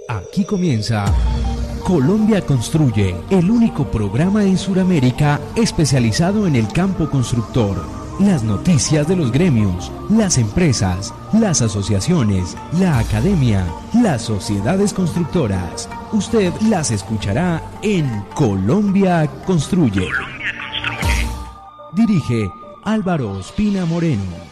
Aquí comienza Colombia Construye, el único programa en Sudamérica especializado en el campo constructor. Las noticias de los gremios, las empresas, las asociaciones, la academia, las sociedades constructoras. Usted las escuchará en Colombia Construye. Dirige Álvaro Ospina Moreno.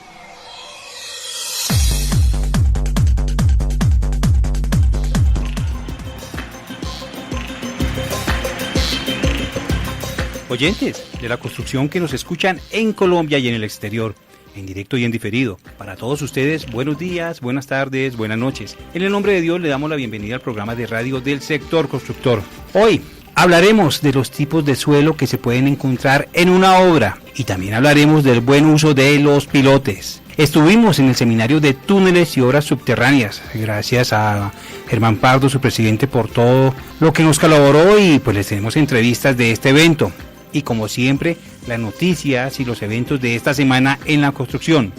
Oyentes de la construcción que nos escuchan en Colombia y en el exterior, en directo y en diferido. Para todos ustedes, buenos días, buenas tardes, buenas noches. En el nombre de Dios le damos la bienvenida al programa de radio del sector constructor. Hoy hablaremos de los tipos de suelo que se pueden encontrar en una obra y también hablaremos del buen uso de los pilotes. Estuvimos en el seminario de túneles y obras subterráneas. Gracias a Germán Pardo, su presidente, por todo lo que nos colaboró y pues les tenemos entrevistas de este evento. Y como siempre, las noticias y los eventos de esta semana en la construcción.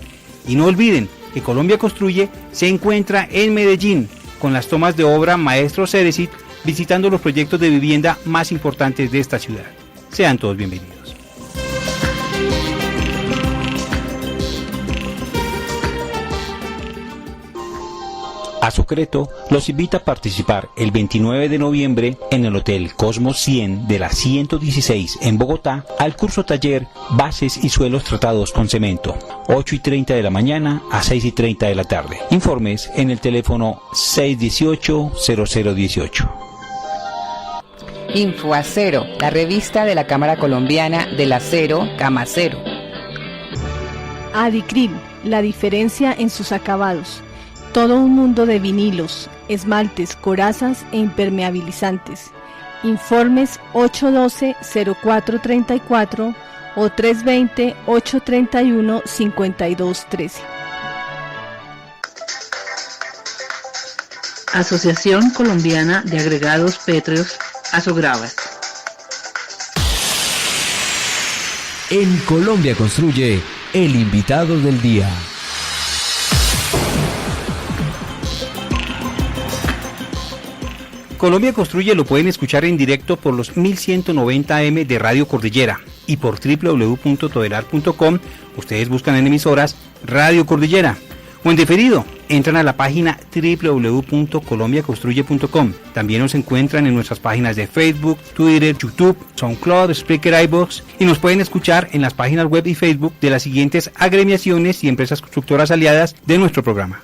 Y no olviden que Colombia Construye se encuentra en Medellín, con las tomas de obra Maestro Cerecit, visitando los proyectos de vivienda más importantes de esta ciudad. Sean todos bienvenidos. Asocreto los invita a participar el 29 de noviembre en el Hotel Cosmos 100 de la 116 en Bogotá al curso taller Bases y Suelos Tratados con Cemento, 8:30 de la mañana a 6:30 de la tarde. Informes en el teléfono 618-0018. Infoacero, la revista de la Cámara Colombiana del Acero, Camacero. Adicryl, la diferencia en sus acabados. Todo un mundo de vinilos, esmaltes, corazas e impermeabilizantes. Informes 812-0434 o 320-831-5213. Asociación Colombiana de Agregados Pétreos, Asogravas. En Colombia Construye, el invitado del día. Colombia Construye lo pueden escuchar en directo por los 1190M de Radio Cordillera y por www.todelar.com. Ustedes buscan en emisoras Radio Cordillera o en diferido. Entran a la página www.colombiaconstruye.com. También nos encuentran en nuestras páginas de Facebook, Twitter, YouTube, SoundCloud, Spreaker, iVoox y nos pueden escuchar en las páginas web y Facebook de las siguientes agremiaciones y empresas constructoras aliadas de nuestro programa.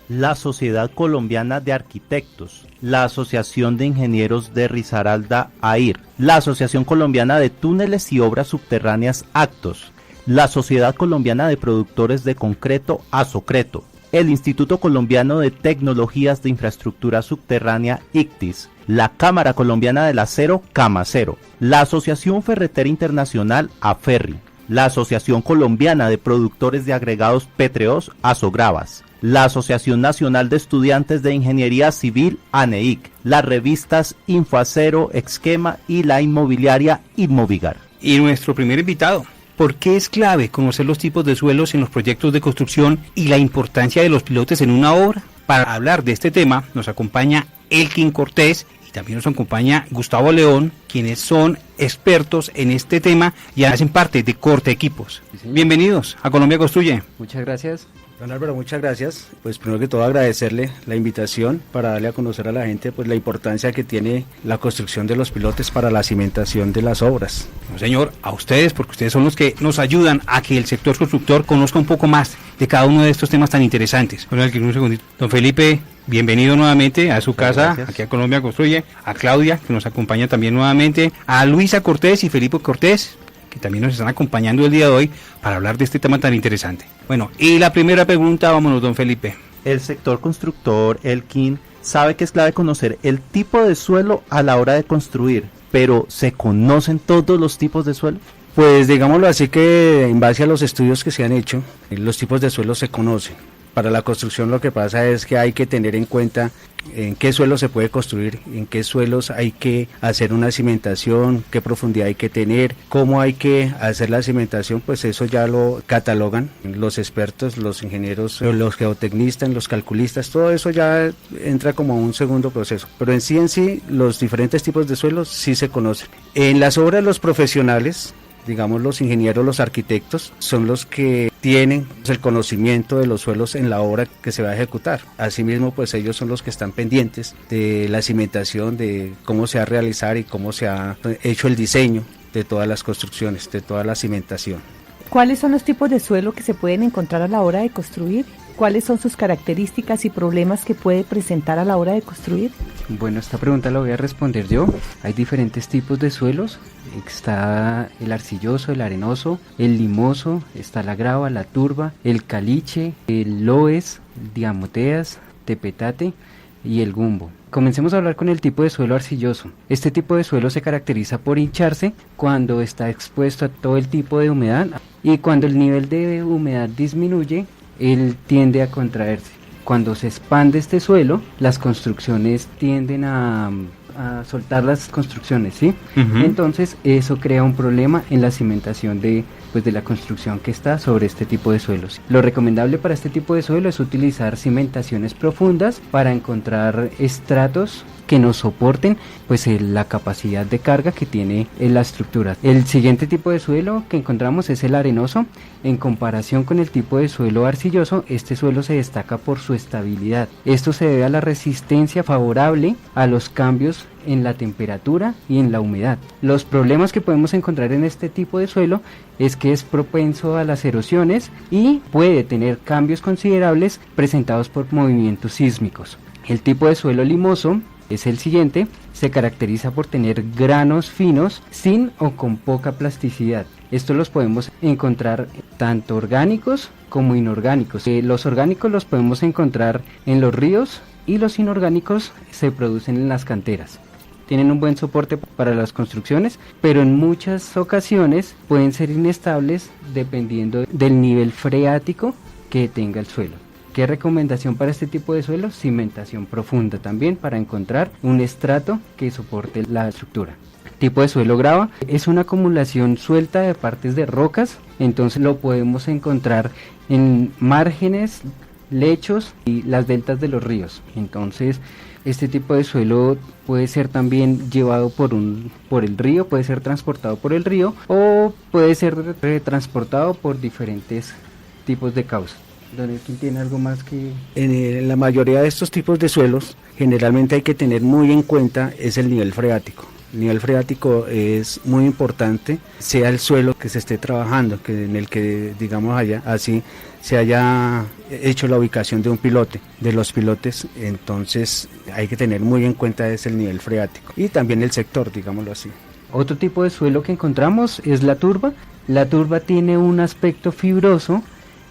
La Sociedad Colombiana de Arquitectos, la Asociación de Ingenieros de Risaralda AIR, la Asociación Colombiana de Túneles y Obras Subterráneas Actos, la Sociedad Colombiana de Productores de Concreto Asocreto, el Instituto Colombiano de Tecnologías de Infraestructura Subterránea ICTIS, la Cámara Colombiana del Acero Camacero, la Asociación Ferretera Internacional AFERRI, la Asociación Colombiana de Productores de Agregados Pétreos Asogravas, la Asociación Nacional de Estudiantes de Ingeniería Civil ANEIC, las revistas Infoacero, Exquema y la inmobiliaria Inmovigar. Y nuestro primer invitado. ¿Por qué es clave conocer los tipos de suelos en los proyectos de construcción y la importancia de los pilotes en una obra? Para hablar de este tema nos acompaña Elkin Cortés y también nos acompaña Gustavo León, quienes son expertos en este tema y hacen parte de Corte Equipos. Sí, bienvenidos a Colombia Construye. Muchas gracias. Don Álvaro, muchas gracias. Pues primero que todo agradecerle la invitación para darle a conocer a la gente pues la importancia que tiene la construcción de los pilotes para la cimentación de las obras. No, señor, a ustedes, porque ustedes son los que nos ayudan a que el sector constructor conozca un poco más de cada uno de estos temas tan interesantes. Bueno, un segundito. Don Felipe, bienvenido nuevamente a su casa, gracias. Aquí a Colombia Construye, a Claudia, que nos acompaña también nuevamente, a Luisa Cortés y Felipe Cortés, que también nos están acompañando el día de hoy para hablar de este tema tan interesante. Bueno, y la primera pregunta, vámonos, don Felipe. El sector constructor, Elkin, sabe que es clave conocer el tipo de suelo a la hora de construir, pero ¿se conocen todos los tipos de suelo? Pues digámoslo así que en base a los estudios que se han hecho, los tipos de suelo se conocen. Para la construcción lo que pasa es que hay que tener en cuenta en qué suelos se puede construir, en qué suelos hay que hacer una cimentación, qué profundidad hay que tener, cómo hay que hacer la cimentación, pues eso ya lo catalogan los expertos, los ingenieros, los geotecnistas, los calculistas, todo eso ya entra como un segundo proceso, pero en sí los diferentes tipos de suelos sí se conocen. En las obras de los profesionales, digamos los ingenieros, los arquitectos, son los que tienen el conocimiento de los suelos en la obra que se va a ejecutar. Asimismo, pues ellos son los que están pendientes de la cimentación, de cómo se va a realizar y cómo se ha hecho el diseño de todas las construcciones, de toda la cimentación. ¿Cuáles son los tipos de suelo que se pueden encontrar a la hora de construir? ¿Cuáles son sus características y problemas que puede presentar a la hora de construir? Bueno, esta pregunta la voy a responder yo. Hay diferentes tipos de suelos. Está el arcilloso, el arenoso, el limoso, está la grava, la turba, el caliche, el loess, diamoteas, tepetate y el gumbo. Comencemos a hablar con el tipo de suelo arcilloso. Este tipo de suelo se caracteriza por hincharse cuando está expuesto a todo el tipo de humedad, y cuando el nivel de humedad disminuye, él tiende a contraerse. Cuando se expande este suelo, las construcciones tienden a soltar las construcciones, ¿sí? Entonces eso crea un problema en la cimentación de la construcción que está sobre este tipo de suelos. Lo recomendable para este tipo de suelo es utilizar cimentaciones profundas para encontrar estratos que nos soporten la capacidad de carga que tiene la estructura. El siguiente tipo de suelo que encontramos es el arenoso. En comparación con el tipo de suelo arcilloso, este suelo se destaca por su estabilidad. Esto se debe a la resistencia favorable a los cambios en la temperatura y en la humedad. Los problemas que podemos encontrar en este tipo de suelo es que es propenso a las erosiones y puede tener cambios considerables presentados por movimientos sísmicos. El tipo de suelo limoso es el siguiente. Se caracteriza por tener granos finos sin o con poca plasticidad. Estos los podemos encontrar tanto orgánicos como inorgánicos. Los orgánicos los podemos encontrar en los ríos y los inorgánicos se producen en las canteras. Tienen un buen soporte para las construcciones, pero en muchas ocasiones pueden ser inestables dependiendo del nivel freático que tenga el suelo. ¿Qué recomendación para este tipo de suelo? Cimentación profunda también para encontrar un estrato que soporte la estructura. Tipo de suelo grava es una acumulación suelta de partes de rocas, entonces lo podemos encontrar en márgenes, lechos y las deltas de los ríos. Entonces este tipo de suelo puede ser también llevado por el río, puede ser transportado por el río o puede ser transportado por diferentes tipos de cauces. Don Elkin, ¿tiene algo más que...? En la mayoría de estos tipos de suelos, generalmente hay que tener muy en cuenta es el nivel freático. El nivel freático es muy importante, sea el suelo que se esté trabajando, que en el que, digamos, se haya hecho la ubicación de un pilote, de los pilotes, entonces hay que tener muy en cuenta es el nivel freático y también el sector, digámoslo así. Otro tipo de suelo que encontramos es la turba. La turba tiene un aspecto fibroso,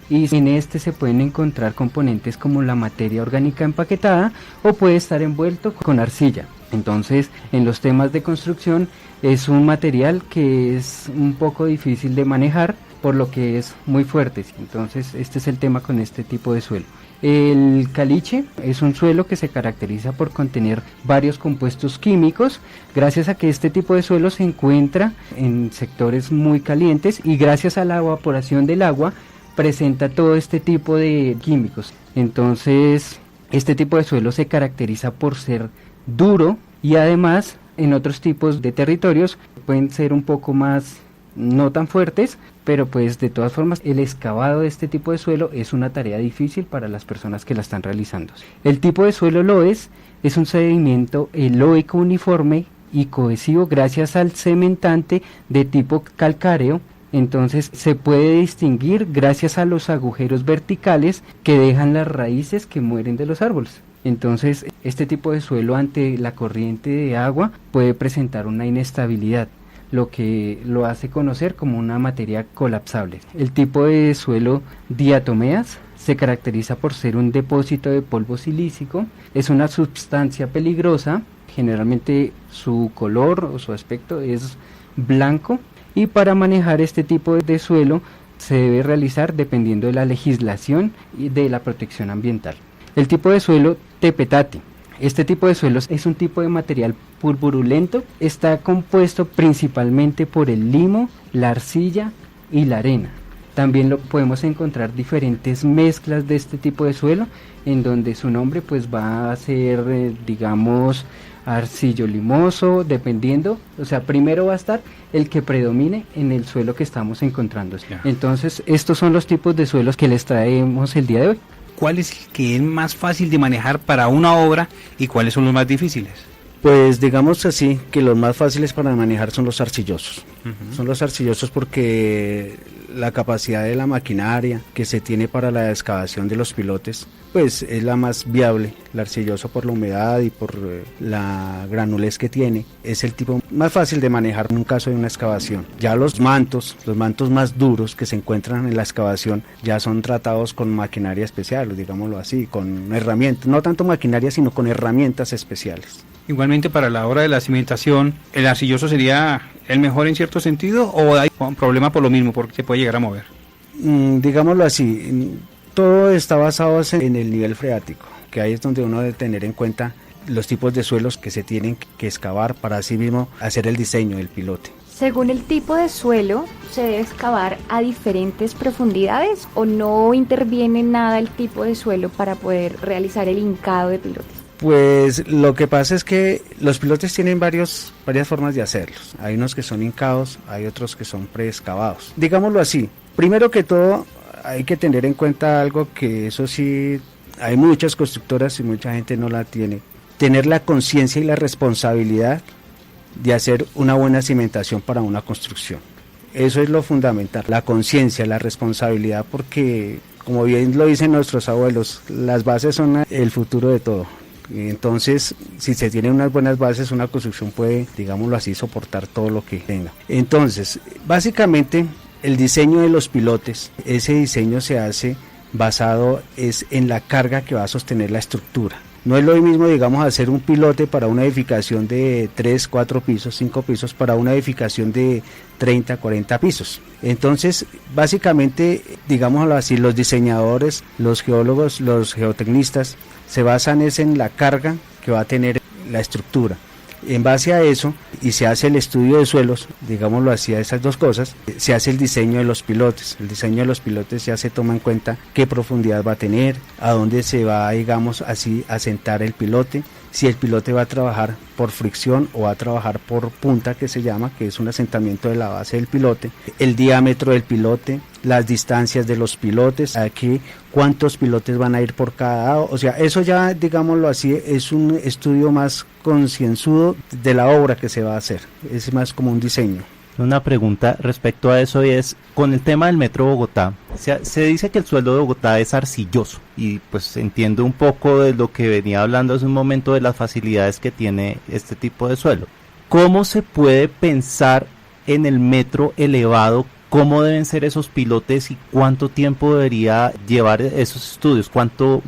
y en este se pueden encontrar componentes como la materia orgánica empaquetada o puede estar envuelto con arcilla. Entonces, en los temas de construcción es un material que es un poco difícil de manejar, por lo que es muy fuerte. Entonces, este es el tema con este tipo de suelo. El caliche es un suelo que se caracteriza por contener varios compuestos químicos, gracias a que este tipo de suelo se encuentra en sectores muy calientes y gracias a la evaporación del agua presenta todo este tipo de químicos. Entonces este tipo de suelo se caracteriza por ser duro y además en otros tipos de territorios pueden ser un poco más no tan fuertes, pero pues de todas formas el excavado de este tipo de suelo es una tarea difícil para las personas que la están realizando. El tipo de suelo loess es un sedimento eloico uniforme y cohesivo gracias al cementante de tipo calcáreo. Entonces se puede distinguir gracias a los agujeros verticales que dejan las raíces que mueren de los árboles. Entonces este tipo de suelo ante la corriente de agua puede presentar una inestabilidad, lo que lo hace conocer como una materia colapsable. El tipo de suelo diatomeas se caracteriza por ser un depósito de polvo silícico, es una sustancia peligrosa, generalmente su color o su aspecto es blanco. Y para manejar este tipo de suelo se debe realizar dependiendo de la legislación y de la protección ambiental. El tipo de suelo tepetate Este tipo de suelos es un tipo de material purpurulento, está compuesto principalmente por el limo, la arcilla y la arena. También lo podemos encontrar diferentes mezclas de este tipo de suelo, en donde su nombre pues va a ser, digamos, arcillo limoso, dependiendo, o sea, primero va a estar el que predomine en el suelo que estamos encontrando. Entonces, estos son los tipos de suelos que les traemos el día de hoy. ¿Cuál es el que es más fácil de manejar para una obra y cuáles son los más difíciles? Pues digamos así, que los más fáciles para manejar son los arcillosos. Son los arcillosos porque la capacidad de la maquinaria que se tiene para la excavación de los pilotes, pues es la más viable. El arcilloso, por la humedad y por la granulez que tiene, es el tipo más fácil de manejar en un caso de una excavación. Ya los mantos más duros que se encuentran en la excavación, ya son tratados con maquinaria especial, digámoslo así, con herramientas, no tanto maquinaria, sino con herramientas especiales. Igualmente, para la obra de la cimentación, ¿el arcilloso sería el mejor en cierto sentido o hay un problema por lo mismo, porque se puede llegar a mover? Digámoslo así, todo está basado en el nivel freático, que ahí es donde uno debe tener en cuenta los tipos de suelos que se tienen que excavar para así mismo hacer el diseño del pilote. Según el tipo de suelo, ¿se debe excavar a diferentes profundidades o no interviene nada el tipo de suelo para poder realizar el hincado de pilotes? Pues lo que pasa es que los pilotes tienen varias formas de hacerlos. Hay unos que son hincados, hay otros que son preexcavados. Digámoslo así, primero que todo hay que tener en cuenta algo que eso sí, hay muchas constructoras y mucha gente no la tiene. Tener la conciencia y la responsabilidad de hacer una buena cimentación para una construcción. Eso es lo fundamental, la conciencia, la responsabilidad, porque como bien lo dicen nuestros abuelos, las bases son el futuro de todo. Entonces, si se tienen unas buenas bases, una construcción puede, digámoslo así, soportar todo lo que tenga. Entonces, básicamente, el diseño de los pilotes, ese diseño se hace basado en la carga que va a sostener la estructura. No es lo mismo, digamos, hacer un pilote para una edificación de 3, 4 pisos, 5 pisos, para una edificación de 30, 40 pisos. Entonces, básicamente, digámoslo así, los diseñadores, los geólogos, los geotecnistas, se basan en la carga que va a tener la estructura. En base a eso, y se hace el estudio de suelos, digámoslo así, a esas dos cosas, se hace el diseño de los pilotes. El diseño de los pilotes ya se toma en cuenta qué profundidad va a tener, a dónde se va, digamos así, a sentar el pilote, si el pilote va a trabajar por fricción o va a trabajar por punta, que se llama, que es un asentamiento de la base del pilote, el diámetro del pilote, las distancias de los pilotes, aquí cuántos pilotes van a ir por cada lado. O sea, eso ya, digámoslo así, es un estudio más concienzudo de la obra que se va a hacer, es más como un diseño. Una pregunta respecto a eso es, con el tema del Metro Bogotá, se dice que el suelo de Bogotá es arcilloso y pues entiendo un poco de lo que venía hablando hace un momento de las facilidades que tiene este tipo de suelo. ¿Cómo se puede pensar en el metro elevado? ¿Cómo deben ser esos pilotes y cuánto tiempo debería llevar esos estudios?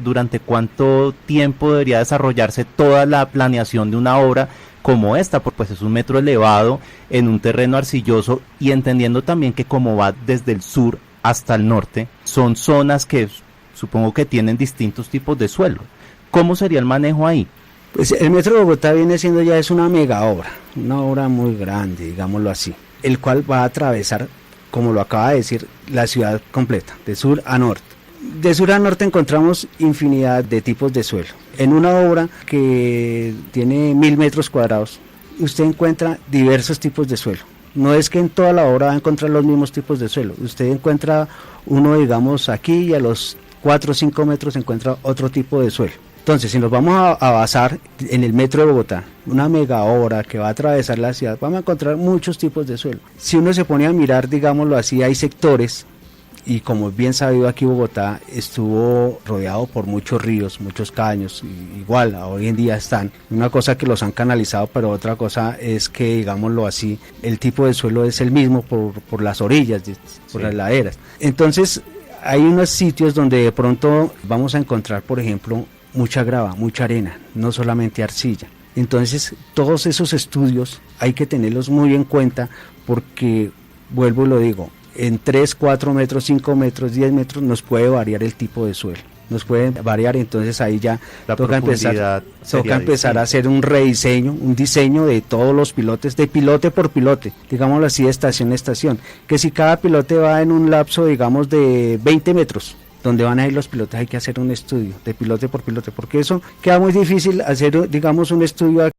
¿Durante cuánto tiempo debería desarrollarse toda la planeación de una obra como esta? Porque pues es un metro elevado en un terreno arcilloso, y entendiendo también que como va desde el sur hasta el norte, son zonas que supongo que tienen distintos tipos de suelo. ¿Cómo sería el manejo ahí? Pues el Metro de Bogotá viene siendo ya es una mega obra, una obra muy grande, digámoslo así, el cual va a atravesar, como lo acaba de decir, la ciudad completa, de sur a norte. De sur a norte encontramos infinidad de tipos de suelo. En una obra que tiene 1000 metros cuadrados, usted encuentra diversos tipos de suelo. No es que en toda la obra va a encontrar los mismos tipos de suelo. Usted encuentra uno, digamos, aquí, y a los 4 o 5 metros encuentra otro tipo de suelo. Entonces, si nos vamos a basar en el Metro de Bogotá, una mega obra que va a atravesar la ciudad, vamos a encontrar muchos tipos de suelo. Si uno se pone a mirar, digámoslo así, hay sectores, y como es bien sabido, aquí Bogotá estuvo rodeado por muchos ríos, muchos caños, igual hoy en día están. Una cosa que los han canalizado, pero otra cosa es que, digámoslo así, el tipo de suelo es el mismo por las orillas, por las laderas. Entonces, hay unos sitios donde de pronto vamos a encontrar, por ejemplo, mucha grava, mucha arena, no solamente arcilla. Entonces, todos esos estudios hay que tenerlos muy en cuenta, porque, vuelvo y lo digo, en 3, 4 metros, 5 metros, 10 metros nos puede variar el tipo de suelo. nos pueden variar, entonces ahí ya La toca profundidad sería empezar a distinta. hacer un rediseño, un diseño de todos los pilotes, de pilote por pilote, digámoslo así, de estación a estación, que si cada pilote va en un lapso, digamos, de 20 metros, donde van a ir los pilotes, hay que hacer un estudio de pilote por pilote, porque eso queda muy difícil hacer, digamos, un estudio